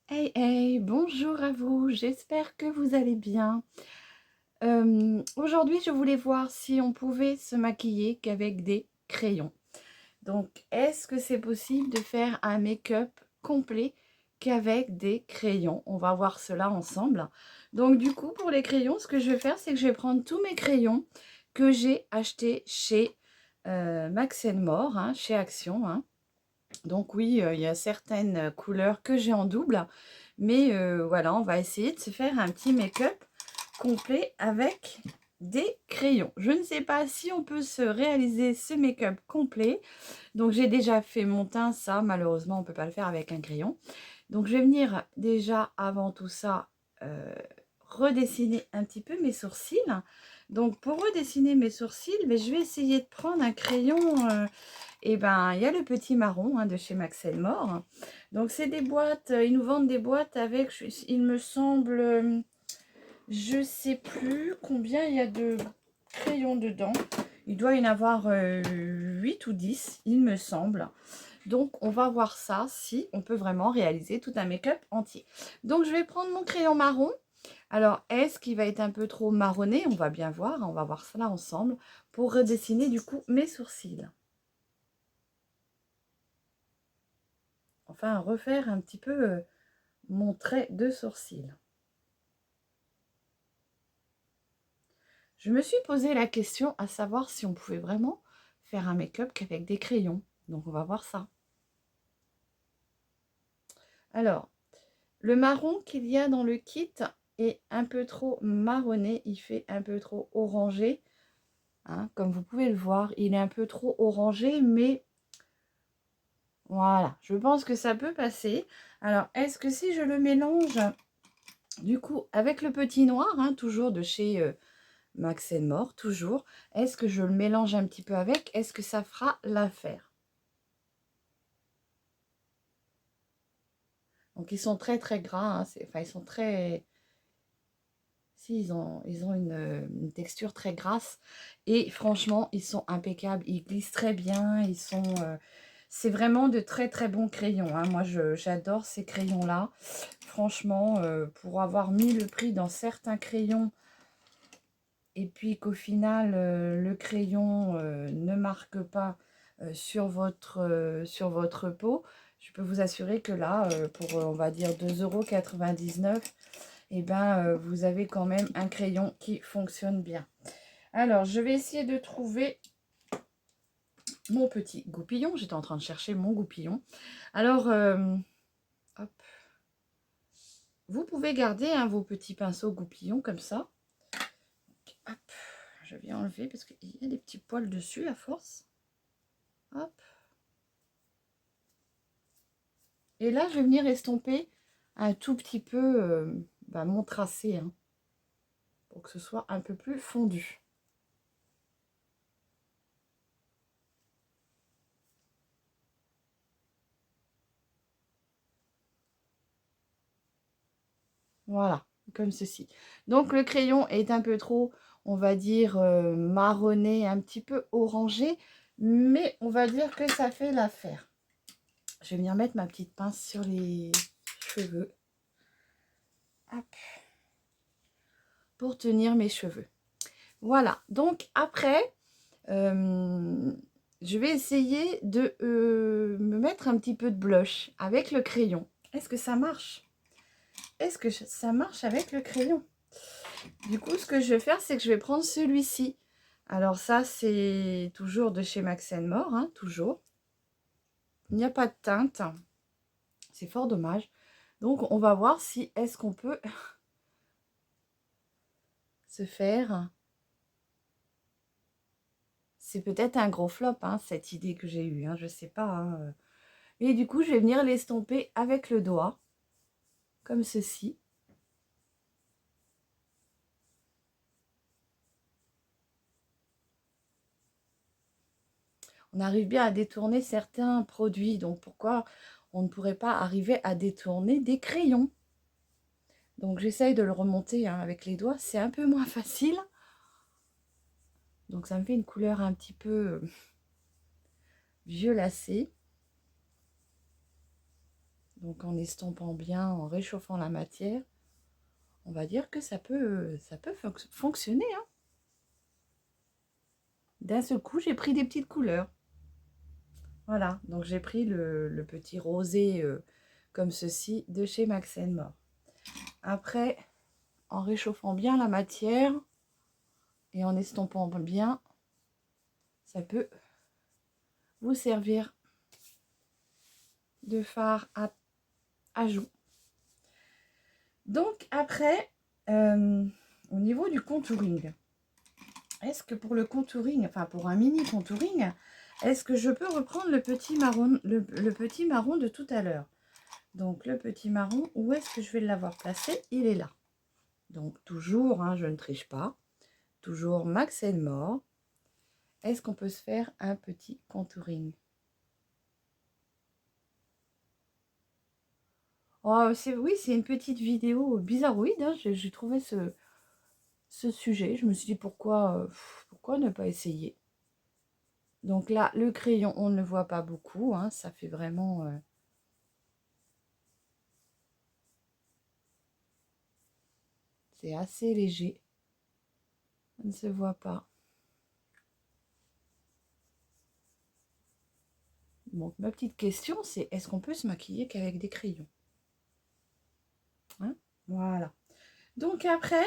Hey hey, bonjour à vous, j'espère que vous allez bien. Aujourd'hui, je voulais voir si on pouvait se maquiller qu'avec des crayons. Donc, est-ce que c'est possible de faire un make-up complet qu'avec des crayons? On va voir cela ensemble. Donc, du coup, pour les crayons, ce que je vais faire, c'est que je vais prendre tous mes crayons que j'ai achetés chez Max More, hein, chez Action, hein. Donc oui, il y a certaines couleurs que j'ai en double, mais voilà, on va essayer de se faire un petit make-up complet avec des crayons. Je ne sais pas si on peut se réaliser ce make-up complet. Donc j'ai déjà fait mon teint, ça malheureusement on ne peut pas le faire avec un crayon. Donc je vais venir déjà avant tout ça redessiner un petit peu mes sourcils. Donc pour redessiner mes sourcils, mais je vais essayer de prendre un crayon. Et ben il y a le petit marron, hein, de chez Max More. Donc c'est des boîtes, ils nous vendent des boîtes avec, il me semble, je sais plus combien il y a de crayons dedans. Il doit y en avoir 8 ou 10, il me semble. Donc, on va voir ça, si on peut vraiment réaliser tout un make-up entier. Donc, je vais prendre mon crayon marron. Alors, est-ce qu'il va être un peu trop marronné? On va bien voir, on va voir cela ensemble pour redessiner du coup mes sourcils. Enfin, refaire un petit peu mon trait de sourcil. Je me suis posé la question à savoir si on pouvait vraiment faire un make-up qu'avec des crayons. Donc, on va voir ça. Alors, le marron qu'il y a dans le kit est un peu trop marronné. Il fait un peu trop orangé. Hein, comme vous pouvez le voir, il est un peu trop orangé, mais voilà, je pense que ça peut passer. Alors, est-ce que si je le mélange, du coup, avec le petit noir, hein, toujours de chez Max More, toujours, est-ce que je le mélange un petit peu avec? Est-ce que ça fera l'affaire? Donc, ils sont très, très gras. Hein, enfin, ils sont très... Si, ils ont une texture très grasse. Et franchement, ils sont impeccables. Ils glissent très bien. Ils sont... c'est vraiment de très très bons crayons. Hein. Moi, j'adore ces crayons-là. Franchement, pour avoir mis le prix dans certains crayons et puis qu'au final, le crayon ne marque pas sur votre peau, je peux vous assurer que là, pour, on va dire, 2,99 €, eh ben, vous avez quand même un crayon qui fonctionne bien. Alors, je vais essayer de trouver mon petit goupillon. J'étais en train de chercher mon goupillon. Alors, hop. Vous pouvez garder, hein, vos petits pinceaux goupillons comme ça. Hop. Je vais enlever parce qu'il y a des petits poils dessus à force. Hop. Et là, je vais venir estomper un tout petit peu mon tracé, hein, pour que ce soit un peu plus fondu. Voilà, comme ceci. Donc, le crayon est un peu trop, on va dire, marronné, un petit peu orangé, mais on va dire que ça fait l'affaire. Je vais venir mettre ma petite pince sur les cheveux. Hop. Pour tenir mes cheveux. Voilà, donc après, je vais essayer de me mettre un petit peu de blush avec le crayon. Est-ce que ça marche? Est-ce que ça marche avec le crayon? Du coup, ce que je vais faire, c'est que je vais prendre celui-ci. Alors ça, c'est toujours de chez Max More, hein, toujours. Il n'y a pas de teinte. C'est fort dommage. Donc, on va voir si est-ce qu'on peut se faire... C'est peut-être un gros flop, hein, cette idée que j'ai eue, hein, je sais pas. Hein. Et du coup, je vais venir l'estomper avec le doigt, comme ceci. On arrive bien à détourner certains produits, donc pourquoi on ne pourrait pas arriver à détourner des crayons? Donc j'essaye de le remonter, hein, avec les doigts, c'est un peu moins facile. Donc ça me fait une couleur un petit peu violacée. Donc en estompant bien, en réchauffant la matière, on va dire que ça peut fonctionner, hein. D'un seul coup, j'ai pris des petites couleurs. Voilà, donc j'ai pris le petit rosé comme ceci de chez Max More. Après, en réchauffant bien la matière et en estompant bien, ça peut vous servir de fard à joues. Donc après, au niveau du contouring, est-ce que pour le contouring, enfin pour un mini contouring, est-ce que je peux reprendre le petit marron, le petit marron de tout à l'heure? Donc le petit marron, où est-ce que je vais l'avoir placé? Il est là. Donc toujours, hein, je ne triche pas, toujours Max More. Est-ce qu'on peut se faire un petit contouring? Oh, oui, c'est une petite vidéo bizarroïde, hein. J'ai trouvé ce sujet. Je me suis dit pourquoi ne pas essayer? Donc là, le crayon, on ne le voit pas beaucoup, hein, ça fait vraiment... c'est assez léger. Ça ne se voit pas. Donc ma petite question, c'est est-ce qu'on peut se maquiller qu'avec des crayons? Hein, voilà. Donc après,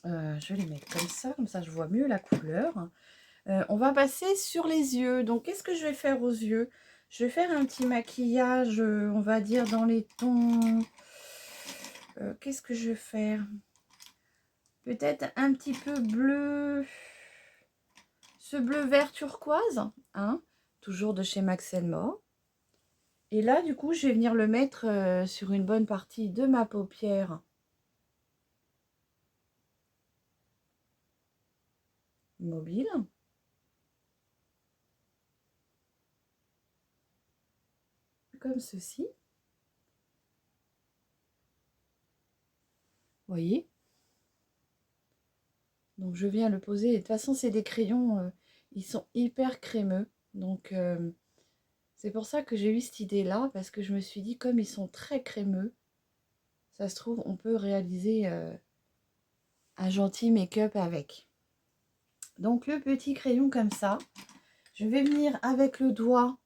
je vais les mettre comme ça je vois mieux la couleur. On va passer sur les yeux. Donc qu'est-ce que je vais faire aux yeux? Je vais faire un petit maquillage, on va dire dans les tons... qu'est-ce que je vais faire? Peut-être un petit peu bleu, ce bleu vert turquoise, hein, toujours de chez Max More. Et là, du coup, je vais venir le mettre sur une bonne partie de ma paupière mobile. Comme ceci. Vous voyez? Donc, je viens le poser. De toute façon, c'est des crayons, ils sont hyper crémeux. Donc, c'est pour ça que j'ai eu cette idée-là, parce que je me suis dit, comme ils sont très crémeux, ça se trouve, on peut réaliser un gentil make-up avec. Donc, le petit crayon comme ça, je vais venir avec le doigt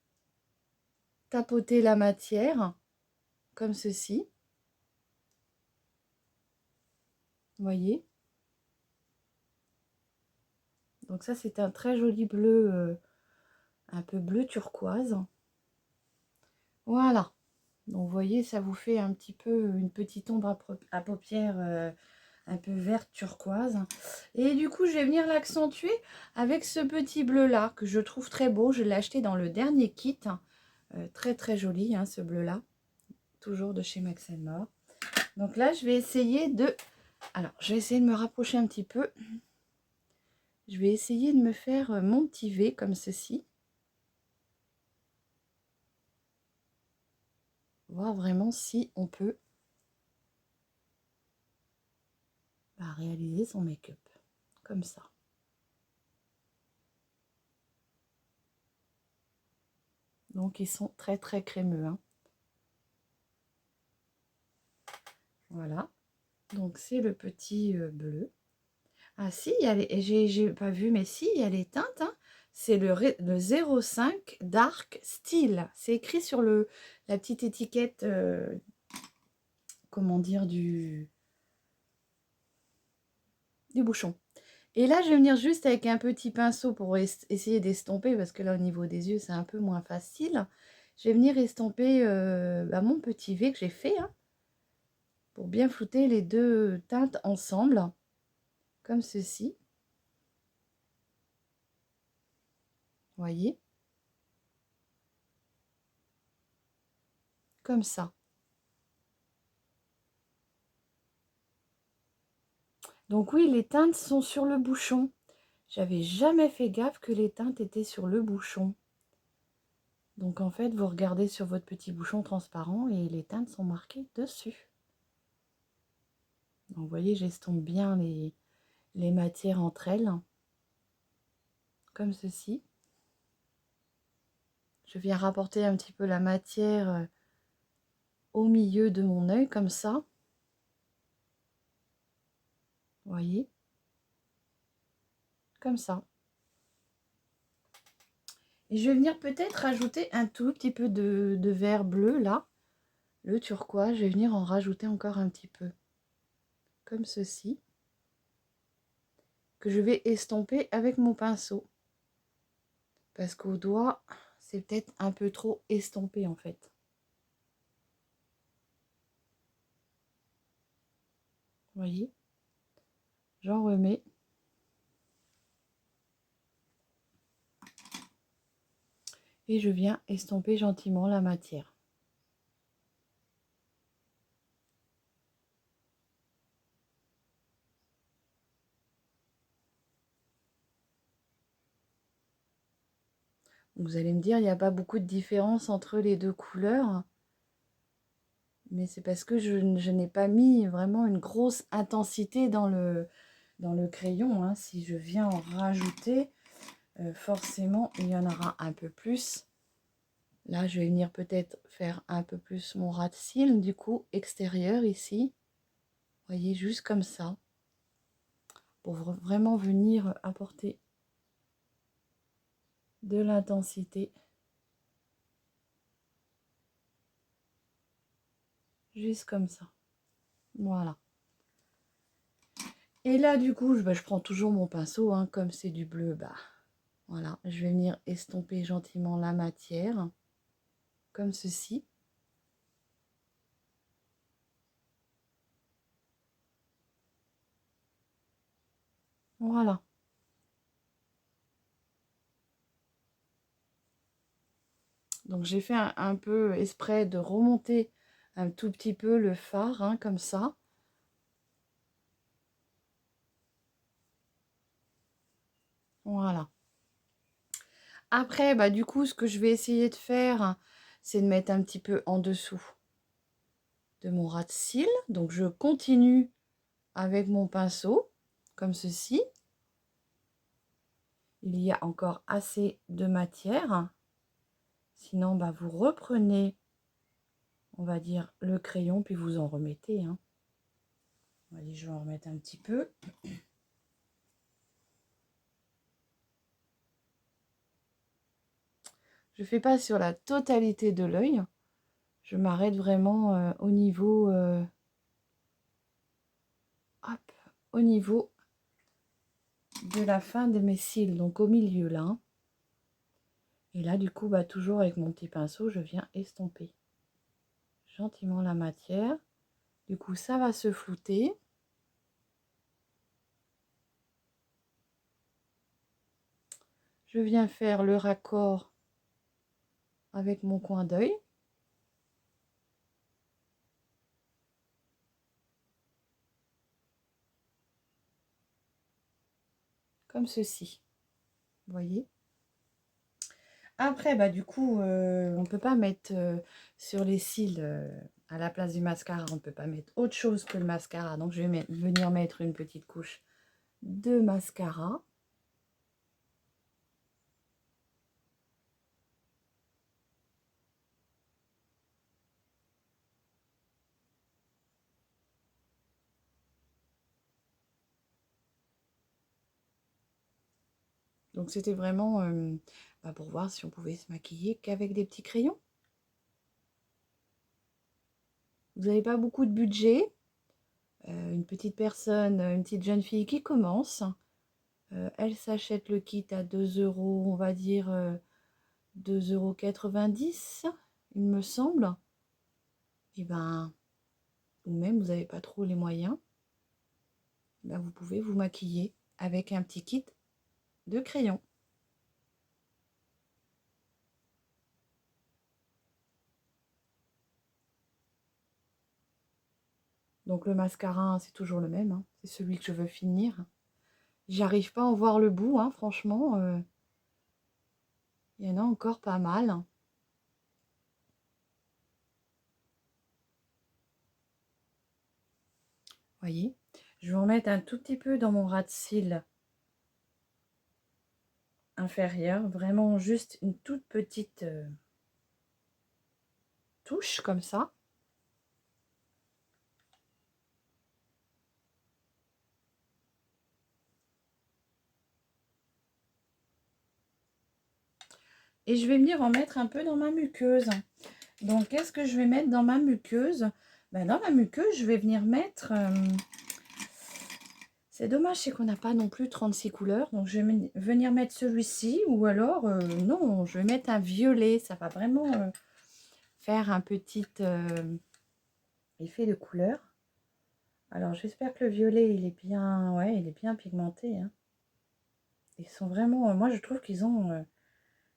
tapoter la matière, comme ceci. Vous voyez? Donc ça, c'est un très joli bleu, un peu bleu turquoise. Voilà. Donc vous voyez, ça vous fait un petit peu une petite ombre à paupières un peu verte turquoise. Et du coup, je vais venir l'accentuer avec ce petit bleu là que je trouve très beau. Je l'ai acheté dans le dernier kit. Très très joli, hein, ce bleu là. Toujours de chez Max More. Donc là, je vais essayer de... Alors, je vais essayer de me rapprocher un petit peu. Je vais essayer de me faire mon petit V comme ceci. Voir vraiment si on peut réaliser son make-up comme ça. Donc ils sont très très crémeux, hein. Voilà, donc c'est le petit bleu. Ah si, j'ai pas vu, mais si, il y a les teintes, hein. C'est le 05 Dark Steel. C'est écrit sur la petite étiquette, comment dire, du bouchon. Et là, je vais venir juste avec un petit pinceau pour essayer d'estomper, parce que là, au niveau des yeux, c'est un peu moins facile. Je vais venir estomper mon petit V que j'ai fait, hein, pour bien flouter les deux teintes ensemble, comme ceci. Vous voyez? Comme ça. Donc oui, les teintes sont sur le bouchon. J'avais jamais fait gaffe que les teintes étaient sur le bouchon. Donc en fait, vous regardez sur votre petit bouchon transparent et les teintes sont marquées dessus. Donc vous voyez, j'estompe bien les matières entre elles, comme ceci. Je viens rapporter un petit peu la matière au milieu de mon œil comme ça. Vous voyez? Comme ça. Et je vais venir peut-être rajouter un tout petit peu de vert bleu là. Le turquoise, je vais venir en rajouter encore un petit peu. Comme ceci. Que je vais estomper avec mon pinceau. Parce qu'au doigt, c'est peut-être un peu trop estompé en fait. Vous voyez? J'en remets. Et je viens estomper gentiment la matière. Vous allez me dire, il n'y a pas beaucoup de différence entre les deux couleurs. Mais c'est parce que je n'ai pas mis vraiment une grosse intensité dans le crayon. Hein. Si je viens en rajouter, forcément, il y en aura un peu plus. Là, je vais venir peut-être faire un peu plus mon ras de cils, du coup, extérieur ici. Vous voyez, juste comme ça. Pour vraiment venir apporter de l'intensité. Juste comme ça. Voilà. Et là, du coup, je prends toujours mon pinceau, hein, comme c'est du bleu, bah voilà. Je vais venir estomper gentiment la matière, comme ceci. Voilà. Donc j'ai fait un peu exprès de remonter un tout petit peu le fard, hein, comme ça. Voilà. Après, bah, du coup, ce que je vais essayer de faire, c'est de mettre un petit peu en dessous de mon ras de cils. Donc, je continue avec mon pinceau, comme ceci. Il y a encore assez de matière. Sinon, bah, vous reprenez, on va dire, le crayon, puis vous en remettez. Hein. Allez, je vais en remettre un petit peu. Je ne fais pas sur la totalité de l'œil. Je m'arrête vraiment au niveau, hop, au niveau de la fin de mes cils, donc au milieu là. Hein. Et là, du coup, bah, toujours avec mon petit pinceau, je viens estomper gentiment la matière. Du coup, ça va se flouter. Je viens faire le raccord avec mon coin d'œil. Comme ceci. Vous voyez? Après, bah, du coup, on ne peut pas mettre sur les cils, à la place du mascara, on ne peut pas mettre autre chose que le mascara. Donc, je vais venir mettre une petite couche de mascara. Donc, c'était vraiment bah, pour voir si on pouvait se maquiller qu'avec des petits crayons. Vous n'avez pas beaucoup de budget. Une petite personne, une petite jeune fille qui commence. Elle s'achète le kit à 2 €, on va dire 2,90 €, il me semble. Et ben, ou même vous n'avez pas trop les moyens, ben vous pouvez vous maquiller avec un petit kit de crayons. Donc le mascara, c'est toujours le même, hein. C'est celui que je veux finir. J'arrive pas à en voir le bout, hein, franchement. Il y en a encore pas mal. Voyez, je vais en mettre un tout petit peu dans mon ras de cils inférieur, vraiment juste une toute petite touche comme ça. Et je vais venir en mettre un peu dans ma muqueuse. Donc, qu'est-ce que je vais mettre dans ma muqueuse? Ben, dans ma muqueuse, je vais venir mettre... c'est dommage, c'est qu'on n'a pas non plus 36 couleurs. Donc, je vais venir mettre celui-ci. Ou alors, non, je vais mettre un violet. Ça va vraiment faire un petit effet de couleur. Alors, j'espère que le violet, il est bien, ouais, il est bien pigmenté. Hein. Ils sont vraiment... moi, je trouve qu'ils ont...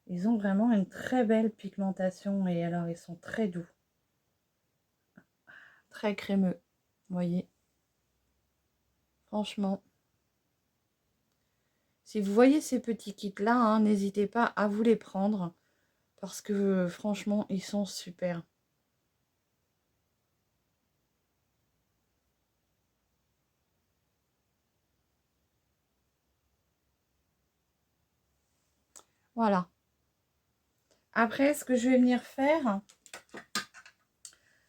ils ont vraiment une très belle pigmentation et alors ils sont très doux. Très crémeux, vous voyez. Franchement. Si vous voyez ces petits kits-là, hein, n'hésitez pas à vous les prendre. Parce que franchement, ils sont super. Voilà. Après, ce que je vais venir faire,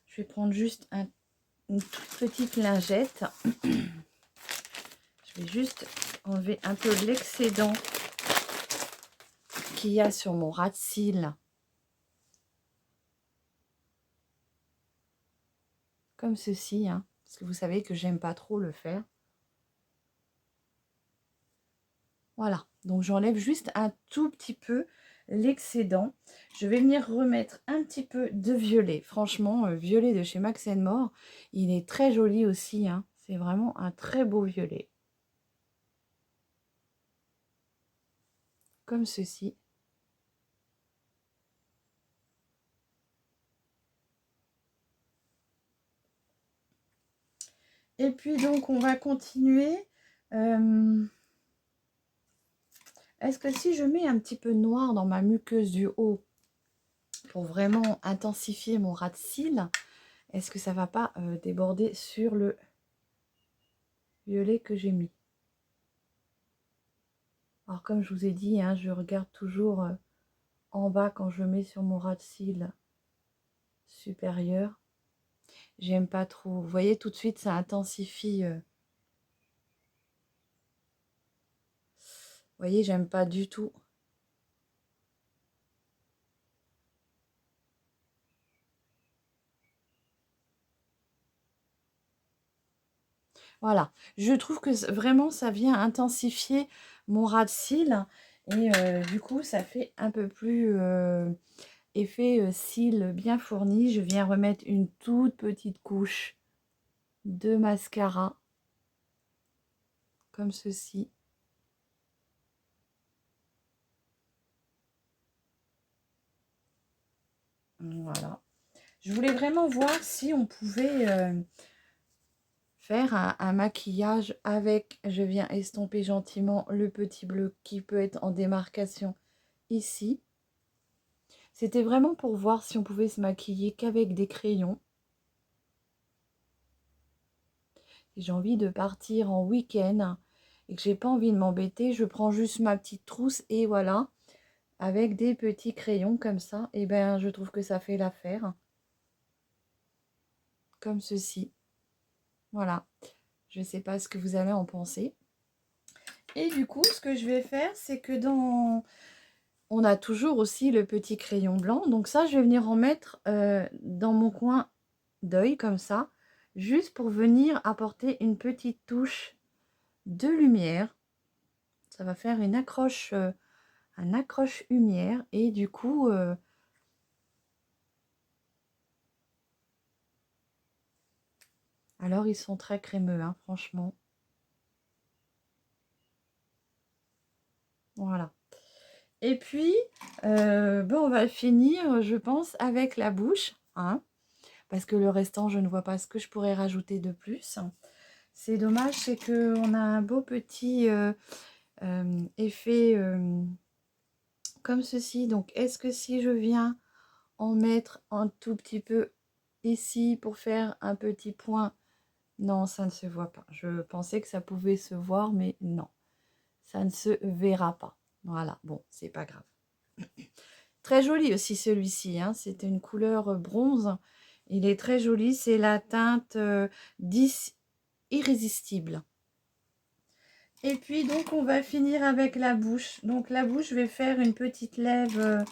je vais prendre juste une toute petite lingette. Je vais juste enlever un peu l'excédent qu'il y a sur mon ras de cils. Comme ceci, hein, parce que vous savez que j'aime pas trop le faire. Voilà, donc j'enlève juste un tout petit peu l'excédent. Je vais venir remettre un petit peu de violet. Franchement, violet de chez Max More, il est très joli aussi. Hein. C'est vraiment un très beau violet. Comme ceci. Et puis donc, on va continuer. Est-ce que si je mets un petit peu noir dans ma muqueuse du haut, pour vraiment intensifier mon ras de cils, est-ce que ça va pas déborder sur le violet que j'ai mis? Alors comme je vous ai dit, hein, je regarde toujours en bas quand je mets sur mon ras de cils supérieur. J'aime pas trop. Vous voyez, tout de suite, ça intensifie. Vous voyez, j'aime pas du tout. Voilà, je trouve que vraiment ça vient intensifier mon ras de cils et du coup ça fait un peu plus effet cils bien fourni. Je viens remettre une toute petite couche de mascara comme ceci. Voilà. Je voulais vraiment voir si on pouvait faire un maquillage avec, je viens estomper gentiment le petit bleu qui peut être en démarcation ici. C'était vraiment pour voir si on pouvait se maquiller qu'avec des crayons. Si j'ai envie de partir en week-end et que j'ai pas envie de m'embêter, je prends juste ma petite trousse et voilà, avec des petits crayons comme ça, et ben je trouve que ça fait l'affaire. Comme ceci. Voilà. Je ne sais pas ce que vous allez en penser. Et du coup, ce que je vais faire, c'est que dans... On a toujours aussi le petit crayon blanc. Donc ça, je vais venir en mettre dans mon coin d'œil, comme ça. Juste pour venir apporter une petite touche de lumière. Ça va faire une accroche, un accroche lumière. Et du coup... alors, ils sont très crémeux, hein, franchement. Voilà. Et puis, on va finir, je pense, avec la bouche. Hein, parce que le restant, je ne vois pas ce que je pourrais rajouter de plus. C'est dommage, c'est qu'on a un beau petit effet comme ceci. Donc, est-ce que si je viens en mettre un tout petit peu ici pour faire un petit point? Non, ça ne se voit pas. Je pensais que ça pouvait se voir, mais non. Ça ne se verra pas. Voilà, bon, c'est pas grave. Très joli aussi celui-ci, hein. C'est une couleur bronze. Il est très joli. C'est la teinte 10 Irrésistible. Et puis donc on va finir avec la bouche. Donc la bouche, je vais faire une petite lèvre,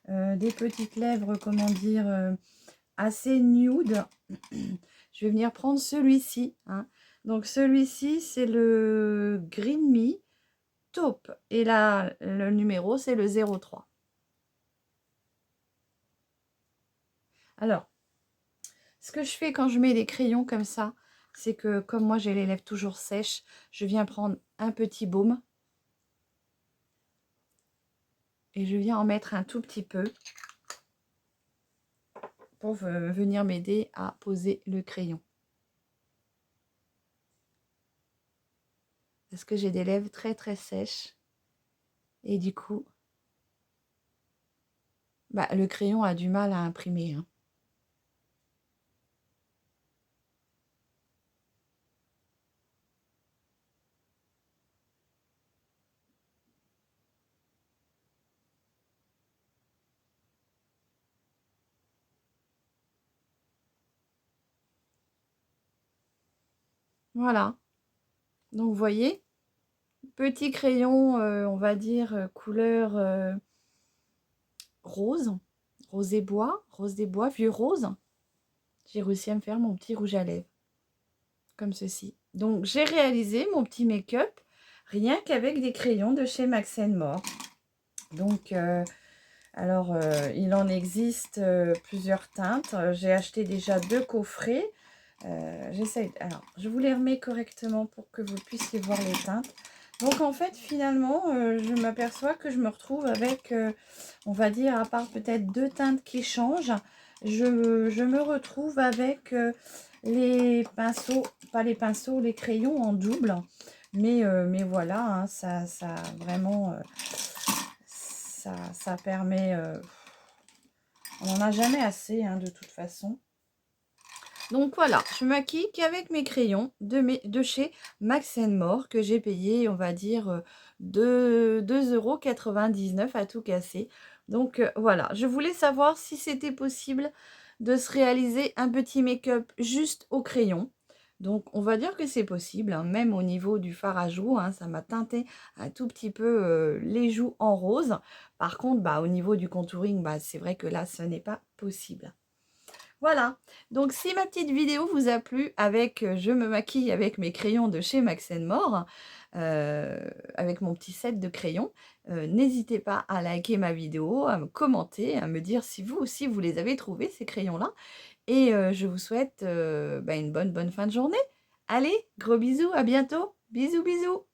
des petites lèvres, comment dire, assez nude. Je vais venir prendre celui-ci, hein. Donc celui-ci, c'est le Green Me Taupe. Et là, le numéro, c'est le 03. Alors, ce que je fais quand je mets des crayons comme ça, c'est que comme moi j'ai les lèvres toujours sèches, je viens prendre un petit baume. Et je viens en mettre un tout petit peu pour venir m'aider à poser le crayon. Parce que j'ai des lèvres très très sèches. Et du coup, le crayon a du mal à imprimer, hein. Voilà. Donc vous voyez, petit crayon, on va dire couleur rose, rose des bois, vieux rose. J'ai réussi à me faire mon petit rouge à lèvres, comme ceci. Donc j'ai réalisé mon petit make-up rien qu'avec des crayons de chez Max More. Donc, il en existe plusieurs teintes. J'ai acheté déjà 2 coffrets. J'essaye. Alors, je vous les remets correctement pour que vous puissiez voir les teintes. Donc, en fait, finalement, je m'aperçois que je me retrouve avec, on va dire, à part peut-être 2 teintes qui changent, je me retrouve avec les pinceaux, pas les pinceaux, les crayons en double. Mais voilà, hein, ça vraiment, ça permet... on n'en a jamais assez, hein, de toute façon. Donc voilà, je maquille qu'avec mes crayons de chez Max More que j'ai payé, on va dire, 2,99 € à tout casser. Donc voilà, je voulais savoir si c'était possible de se réaliser un petit make-up juste au crayon. Donc on va dire que c'est possible, hein, même au niveau du fard à joues, hein, ça m'a teinté un tout petit peu les joues en rose. Par contre, au niveau du contouring, c'est vrai que là, ce n'est pas possible. Voilà, donc si ma petite vidéo vous a plu avec je me maquille avec mes crayons de chez Max More, avec mon petit set de crayons, n'hésitez pas à liker ma vidéo, à me commenter, à me dire si vous aussi vous les avez trouvés ces crayons-là. Et je vous souhaite une bonne fin de journée. Allez, gros bisous, à bientôt. Bisous, bisous.